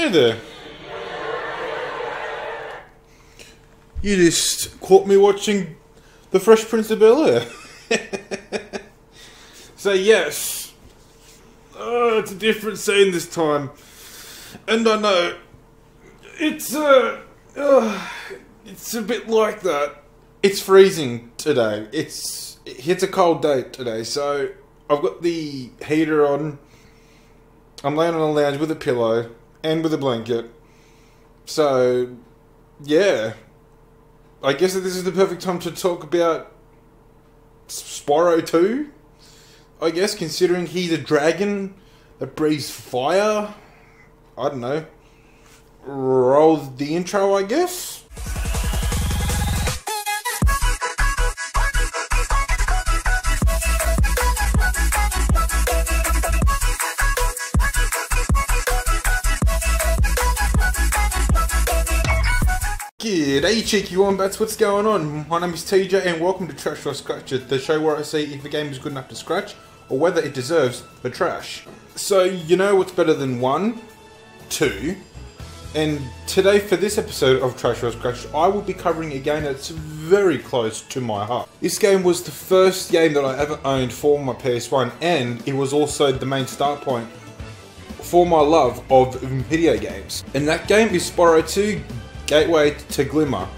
Hey there. You just caught me watching The Fresh Prince of Bel-Air. So yes, it's a different scene this time, and I know it's a bit like that. It's freezing today. It's a cold day today, so I've got the heater on. I'm laying on a lounge with a pillow and with a blanket. So yeah, I guess that this is the perfect time to talk about Spyro 2. I guess, considering he's a dragon that breathes fire. I don't know. Roll the intro, I guess. G'day cheeky wombats, what's going on? My name is TJ and welcome to Trash or Scratch It, the show where I see if a game is good enough to scratch or whether it deserves the trash. So, you know what's better than 1, 2, and today for this episode of Trash or Scratch, I will be covering a game that's very close to my heart. This game was the first game that I ever owned for my PS1, and it was also the main start point for my love of video games. And that game is Spyro 2, Gateway to Glimmer,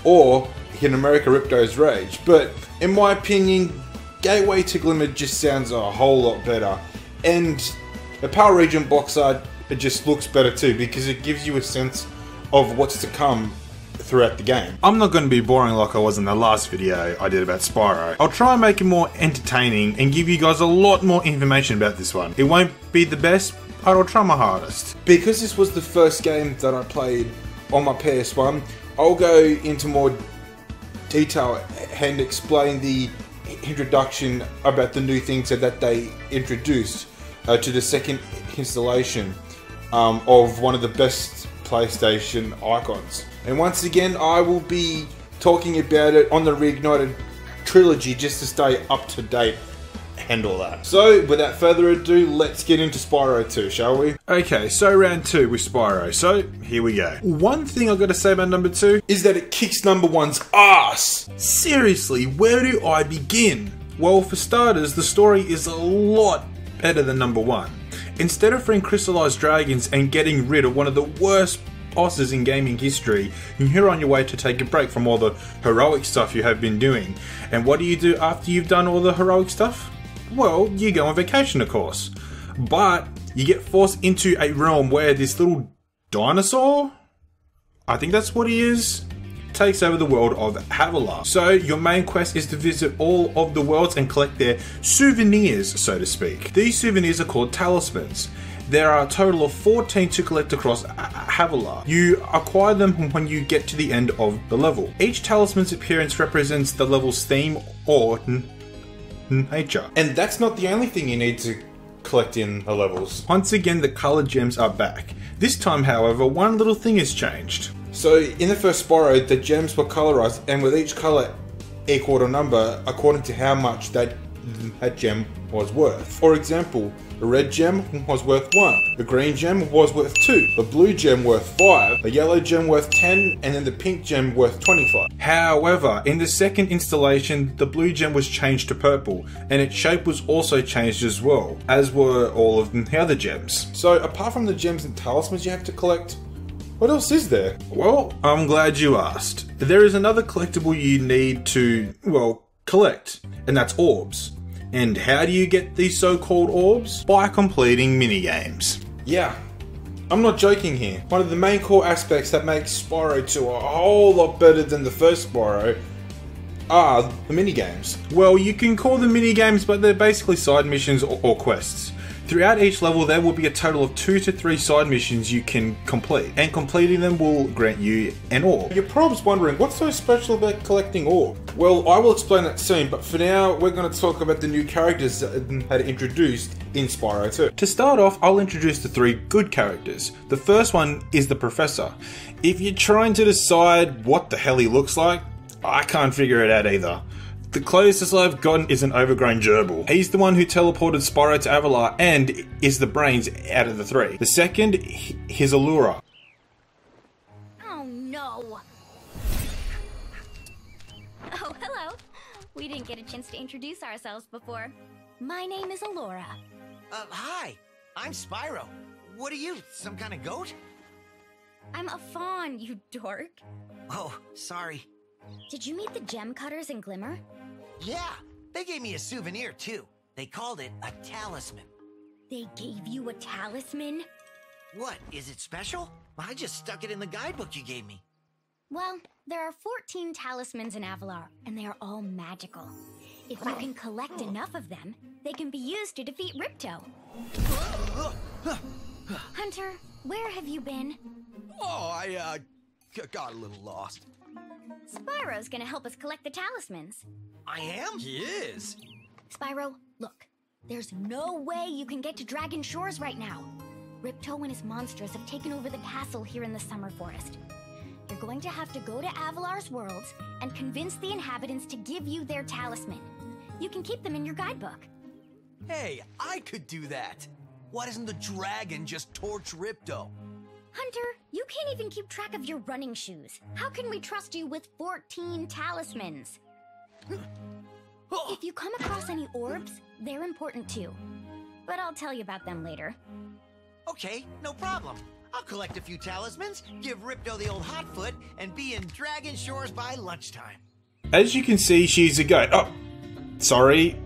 or in America, Ripto's Rage. But in my opinion, Gateway to Glimmer just sounds a whole lot better. And the Power Region box art, it just looks better too, because it gives you a sense of what's to come throughout the game. I'm not going to be boring like I was in the last video I did about Spyro. I'll try and make it more entertaining and give you guys a lot more information about this one. It won't be the best, but I'll try my hardest. Because this was the first game that I played on my PS1, I'll go into more detail and explain the introduction about the new things that they introduced to the second installation of one of the best PlayStation icons. And once again, I will be talking about it on the Reignited Trilogy just to stay up to date and all that. So, without further ado, let's get into Spyro 2, shall we? Okay, so round 2 with Spyro. So, here we go. One thing I've got to say about number 2 is that it kicks number 1's ass. Seriously, where do I begin? Well, for starters, the story is a lot better than number 1. Instead of freeing crystallized dragons and getting rid of one of the worst bosses in gaming history, you're on your way to take a break from all the heroic stuff you have been doing. And what do you do after you've done all the heroic stuff? Well, you go on vacation, of course. But you get forced into a realm where this little dinosaur, I think that's what he is, takes over the world of Havilah. So your main quest is to visit all of the worlds and collect their souvenirs, so to speak. These souvenirs are called talismans. There are a total of 14 to collect across Havilah. You acquire them when you get to the end of the level. Each talisman's appearance represents the level's theme or nature. And that's not the only thing you need to collect in the levels. Once again, the colored gems are back. This time, however, one little thing has changed. So in the first Spyro, the gems were colorized, and with each color equaled a number according to how much that gem was worth. For example, a red gem was worth 1, the green gem was worth 2, the blue gem worth 5, the yellow gem worth 10, and then the pink gem worth 25. However, in the second installation, the blue gem was changed to purple, and its shape was also changed as well, as were all of the other gems. So apart from the gems and talismans you have to collect, what else is there? Well, I'm glad you asked. There is another collectible you need to, well, collect, and that's orbs. And how do you get these so-called orbs? By completing minigames. Yeah, I'm not joking here. One of the main core aspects that makes Spyro 2 a whole lot better than the first Spyro are the minigames. Well, you can call them minigames, but they're basically side missions or quests. Throughout each level, there will be a total of 2 to 3 side missions you can complete, and completing them will grant you an orb. You're probably wondering, what's so special about collecting orbs? Well, I will explain that soon, but for now, we're going to talk about the new characters that are introduced in Spyro 2. To start off, I'll introduce the 3 good characters. The first one is the Professor. If you're trying to decide what the hell he looks like, I can't figure it out either. The closest I've gotten is an overgrown gerbil. He's the one who teleported Spyro to Avalar and is the brains out of the three. The second, his Allura. Oh no! Oh, hello. We didn't get a chance to introduce ourselves before. My name is Allura. Hi. I'm Spyro. What are you, some kind of goat? I'm a fawn, you dork. Oh, sorry. Did you meet the gem cutters in Glimmer? Yeah, they gave me a souvenir too. They called it a talisman. They gave you a talisman? What, is it special? I just stuck it in the guidebook you gave me. Well, there are 14 talismans in Avalar, and they are all magical. If you can collect enough of them, they can be used to defeat Ripto. Hunter, where have you been? Oh, I got a little lost. Spyro's gonna help us collect the talismans. I am? He is. Spyro, look. There's no way you can get to Dragon Shores right now. Ripto and his monsters have taken over the castle here in the Summer Forest. You're going to have to go to Avalar's worlds and convince the inhabitants to give you their talisman. You can keep them in your guidebook. Hey, I could do that. Why doesn't the dragon just torch Ripto? Hunter, you can't even keep track of your running shoes. How can we trust you with 14 talismans? If you come across any orbs, they're important too. But I'll tell you about them later. Okay, no problem. I'll collect a few talismans, give Ripto the old hot foot, and be in Dragon Shores by lunchtime. As you can see, she's a goat. Oh, sorry.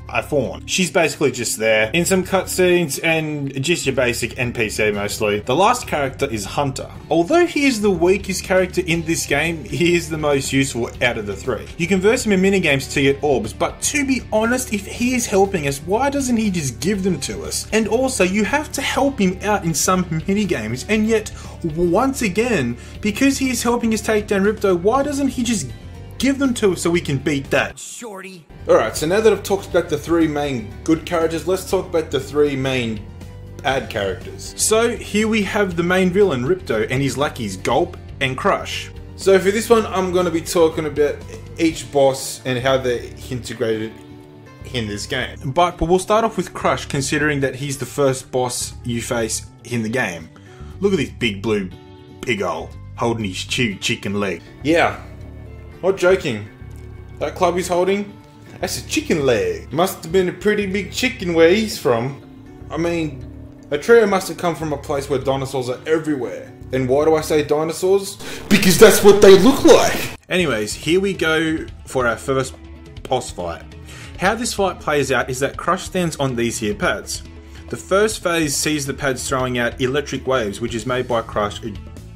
A fawn. She's basically just there in some cutscenes and just your basic NPC mostly. The last character is Hunter. Although he is the weakest character in this game, he is the most useful out of the three. You can verse him in minigames to get orbs, but to be honest, if he is helping us, why doesn't he just give them to us? And also, you have to help him out in some minigames, and yet, once again, because he is helping us take down Ripto, why doesn't he just give them to us so we can beat that? Shorty. Alright, so now that I've talked about the three main good characters, let's talk about the three main bad characters. So here we have the main villain, Ripto, and his lackeys, Gulp and Crush. So for this one, I'm going to be talking about each boss and how they're integrated in this game. But we'll start off with Crush, considering that he's the first boss you face in the game. Look at this big blue pig hole holding his chewed chicken leg. Yeah, not joking. That club he's holding, that's a chicken leg. Must have been a pretty big chicken where he's from. I mean, a trio must have come from a place where dinosaurs are everywhere. And why do I say dinosaurs? Because that's what they look like! Anyways, here we go for our first boss fight. How this fight plays out is that Crush stands on these here pads. The first phase sees the pads throwing out electric waves, which is made by Crush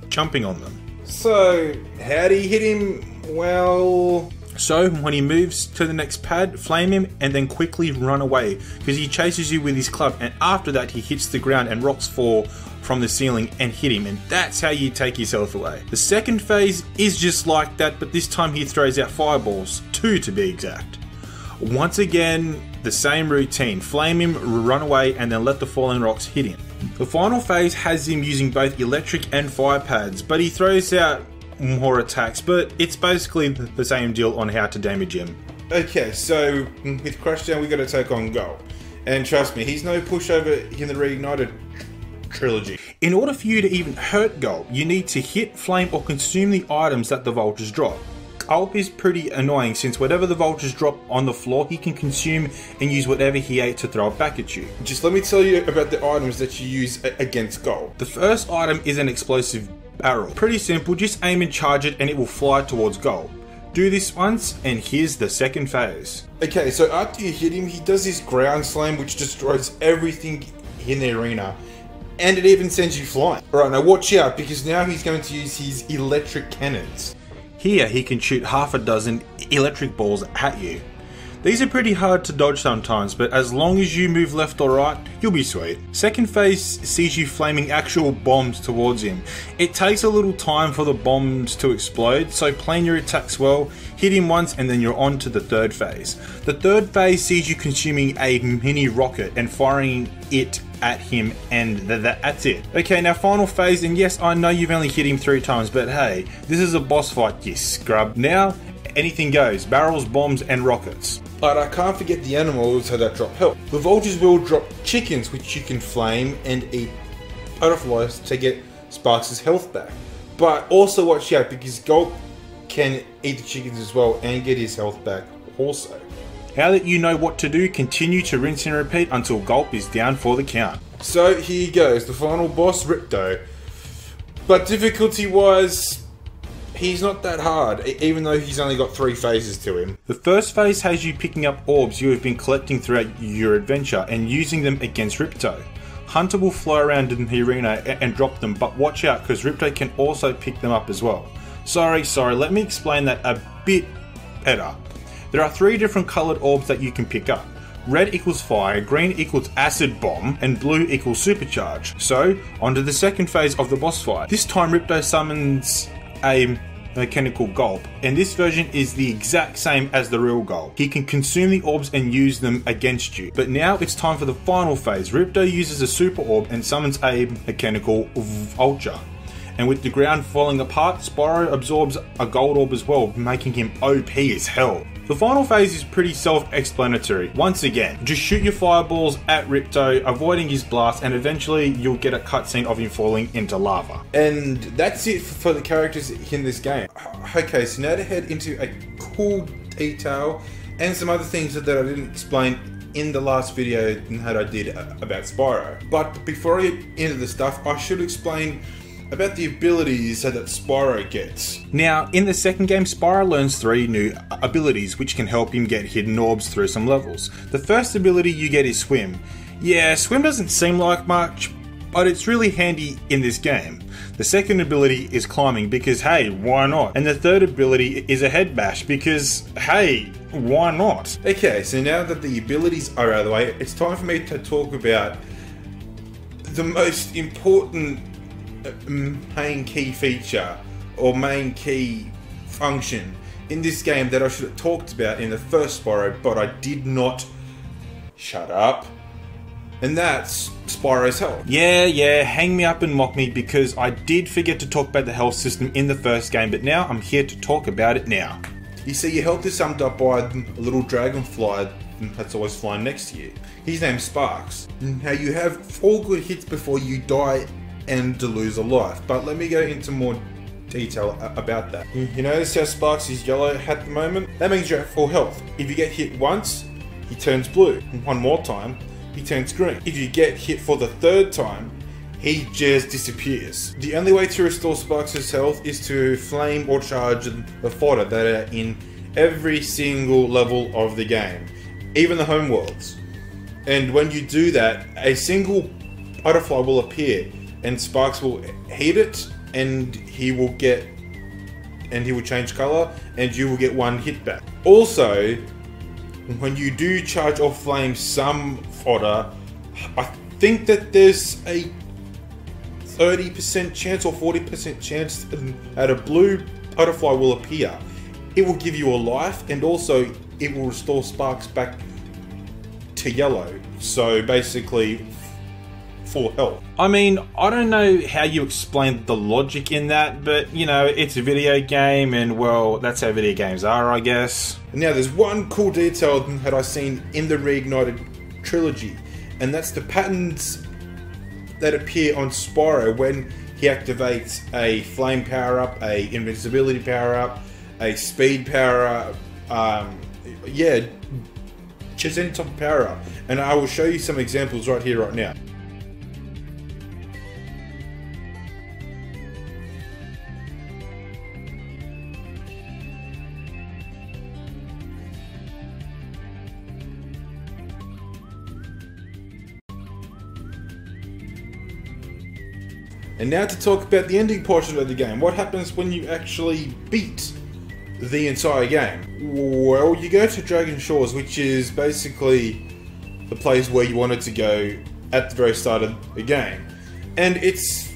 jumping on them. So, how do you hit him? Well, so when he moves to the next pad, flame him and then quickly run away, because he chases you with his club, and after that he hits the ground and rocks fall from the ceiling and hit him, and that's how you take yourself away. The second phase is just like that, but this time he throws out fireballs, 2 to be exact. Once again, the same routine, flame him, run away, and then let the falling rocks hit him. The final phase has him using both electric and fire pads, but he throws out more attacks, but it's basically the same deal on how to damage him. Okay, so with Crushdown we gotta take on Gulp. And trust me, he's no pushover in the Reignited Trilogy. In order for you to even hurt Gulp, you need to hit, flame, or consume the items that the vultures drop. Gulp is pretty annoying since whatever the vultures drop on the floor, he can consume and use whatever he ate to throw it back at you. Just let me tell you about the items that you use against Gulp. The first item is an explosive barrel. Pretty simple, just aim and charge it and it will fly towards Gulp. Do this once and here's the second phase. Okay, so after you hit him, he does this ground slam which destroys everything in the arena. And it even sends you flying. Alright, now watch out because now he's going to use his electric cannons. Here he can shoot half a dozen electric balls at you. These are pretty hard to dodge sometimes, but as long as you move left or right, you'll be sweet. Second phase sees you flaming actual bombs towards him. It takes a little time for the bombs to explode, so plan your attacks well, hit him once and then you're on to the third phase. The third phase sees you consuming a mini rocket and firing it at him, and that's it. Okay, now final phase, and yes, I know you've only hit him 3 times, but hey, this is a boss fight, you scrub. Now, anything goes, barrels, bombs and rockets. But I can't forget the animals that drop health. The vultures will drop chickens which you can flame and eat butterflies to get Sparks' health back. But also watch out because Gulp can eat the chickens as well and get his health back also. Now that you know what to do, continue to rinse and repeat until Gulp is down for the count. So here goes, the final boss, Ripto. But difficulty wise, he's not that hard, even though he's only got 3 phases to him. The first phase has you picking up orbs you have been collecting throughout your adventure and using them against Ripto. Hunter will fly around in the arena and drop them, but watch out because Ripto can also pick them up as well. Sorry, let me explain that a bit better. There are 3 different coloured orbs that you can pick up. Red equals fire, green equals acid bomb, and blue equals supercharge. So, onto the second phase of the boss fight. This time Ripto summons a mechanical Gulp, and this version is the exact same as the real Gulp. He can consume the orbs and use them against you. But now it's time for the final phase. Ripto uses a super orb and summons a mechanical vulture. And with the ground falling apart, Spyro absorbs a gold orb as well, making him OP as hell. The final phase is pretty self-explanatory. Once again, just shoot your fireballs at Ripto, avoiding his blast, and eventually you'll get a cutscene of him falling into lava. And that's it for the characters in this game. Okay, so now to head into a cool detail and some other things that I didn't explain in the last video that I did about Spyro. But before I get into the stuff, I should explain about the abilities that Spyro gets. Now, in the second game, Spyro learns 3 new abilities which can help him get hidden orbs through some levels. The first ability you get is Swim. Yeah, Swim doesn't seem like much, but it's really handy in this game. The second ability is Climbing because hey, why not? And the third ability is a Head Bash because hey, why not? Okay, so now that the abilities are out of the way, it's time for me to talk about the most important main key feature or main key function in this game that I should have talked about in the first Spyro, but I did not. Shut up. And that's Spyro's health. Yeah, hang me up and mock me because I did forget to talk about the health system in the first game, but now I'm here to talk about it now. You see, your health is summed up by a little dragonfly that's always flying next to you. His name's Sparks. Now you have 4 good hits before you die and to lose a life, but let me go into more detail about that. You notice how Sparks is yellow at the moment? That means you're at full health. If you get hit once, he turns blue. One more time, he turns green. If you get hit for the 3rd time, he just disappears. The only way to restore Sparks' health is to flame or charge the fodder that are in every single level of the game, even the home worlds. And when you do that, a single butterfly will appear and Sparks will heat it and he will change color and you will get 1 hit back. Also, when you do charge or flame some fodder, I think that there's a 30% chance or 40% chance that a blue butterfly will appear. It will give you a life and also it will restore Sparks back to yellow. So basically, full health. I mean, I don't know how you explain the logic in that, but you know, it's a video game and well, that's how video games are, I guess. Now there's one cool detail that I've seen in the Reignited Trilogy, and that's the patterns that appear on Spyro when he activates a flame power-up, a invincibility power-up, a speed power-up, yeah, just any type of power-up. And I will show you some examples right here, right now. And now to talk about the ending portion of the game. What happens when you actually beat the entire game? Well, you go to Dragon Shores, which is basically the place where you wanted to go at the very start of the game. And it's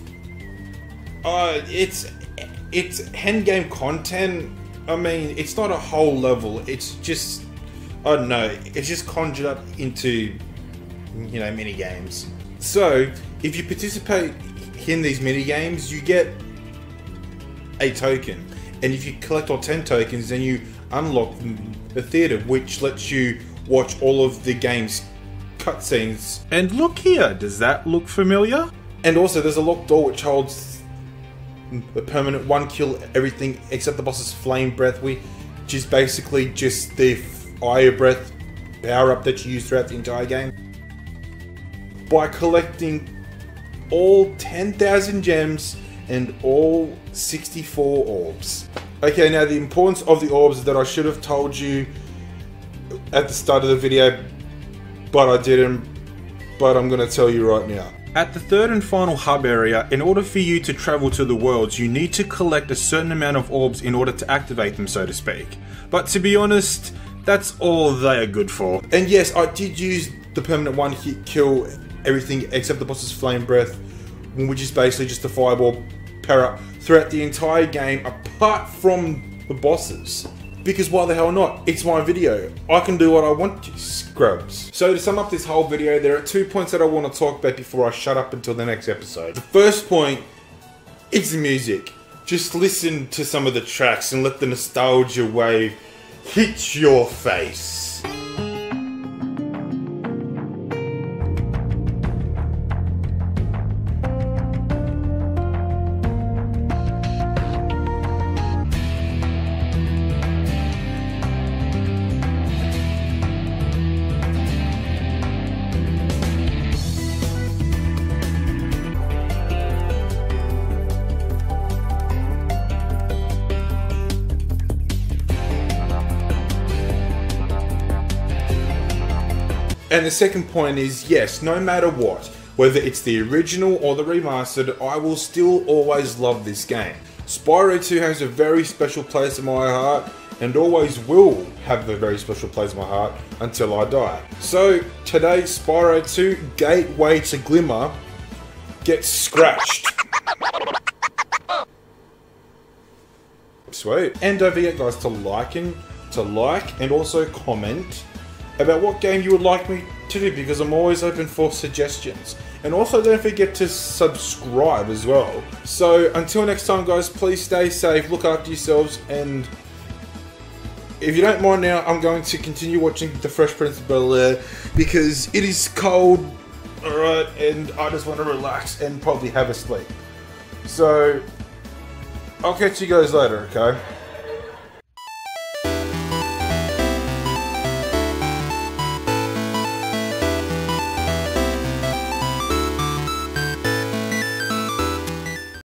endgame content. I mean, it's not a whole level. It's just, I don't know, it's just conjured up into, you know, mini games. So, if you participate in these mini games, you get a token, and if you collect all 10 tokens, then you unlock the theater, which lets you watch all of the game's cutscenes. And look here, does that look familiar? And also there's a locked door which holds the permanent one kill everything except the boss's flame breath, which is basically just the fire breath power up that you use throughout the entire game. By collecting all 10,000 gems and all 64 orbs. Okay, now the importance of the orbs that I should have told you at the start of the video, but I didn't, but I'm going to tell you right now. At the third and final hub area, in order for you to travel to the worlds, you need to collect a certain amount of orbs in order to activate them, so to speak. But to be honest, that's all they are good for. And yes, I did use the permanent one hit kill everything except the boss's flame breath, which is basically just a fireball power up throughout the entire game apart from the bosses. Because why the hell not? It's my video. I can do what I want to, scrubs. So to sum up this whole video, there are 2 points that I want to talk about before I shut up until the next episode. The first point is the music. Just listen to some of the tracks and let the nostalgia wave hit your face. And the second point is, yes, no matter what, whether it's the original or the remastered, I will still always love this game. Spyro 2 has a very special place in my heart, and always will have a very special place in my heart until I die. So today, Spyro 2 Gateway to Glimmer gets scratched. Sweet. And don't forget, guys, to like and also comment about what game you would like me to do, because I'm always open for suggestions. And also don't forget to subscribe as well. So until next time, guys, please stay safe, look after yourselves, and if you don't mind now, I'm going to continue watching The Fresh Prince of Bel-Air because it is cold, alright, and I just want to relax and probably have a sleep. So I'll catch you guys later, okay?